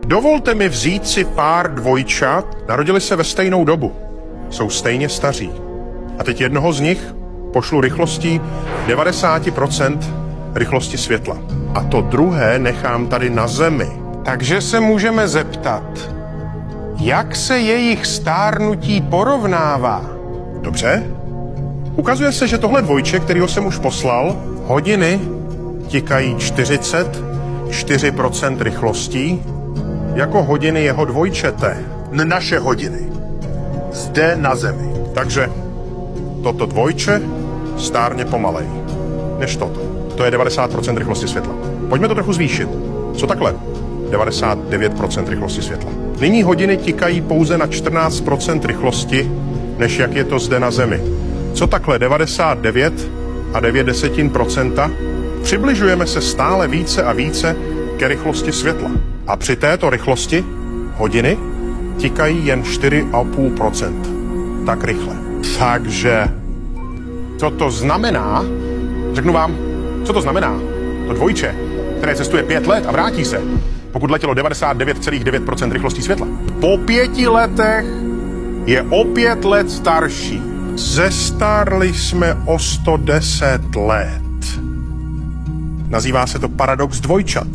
Dovolte mi vzít si pár dvojčat, narodili se ve stejnou dobu. Jsou stejně staří. A teď jednoho z nich pošlu rychlostí 90% rychlosti světla. A to druhé nechám tady na Zemi. Takže se můžeme zeptat, jak se jejich stárnutí porovnává? Dobře. Ukazuje se, že tohle dvojče, kterýho jsem už poslal, hodiny tikají 44% rychlostí, jako hodiny jeho dvojčete. Naše hodiny. Zde na Zemi. Takže toto dvojče stárně pomalej než toto. To je 90% rychlosti světla. Pojďme to trochu zvýšit. Co takhle? 99% rychlosti světla. Nyní hodiny tikají pouze na 14% rychlosti, než jak je to zde na Zemi. Co takhle? 99,9%? Přibližujeme se stále více a více ke rychlosti světla. A při této rychlosti hodiny tikají jen 4,5%. Tak rychle. Takže, co to znamená? Řeknu vám, co to znamená? To dvojče, které cestuje 5 let a vrátí se, pokud letělo 99,9% rychlostí světla. Po 5 letech je o 5 let starší. Zestárli jsme o 110 let. Nazývá se to paradox dvojčat.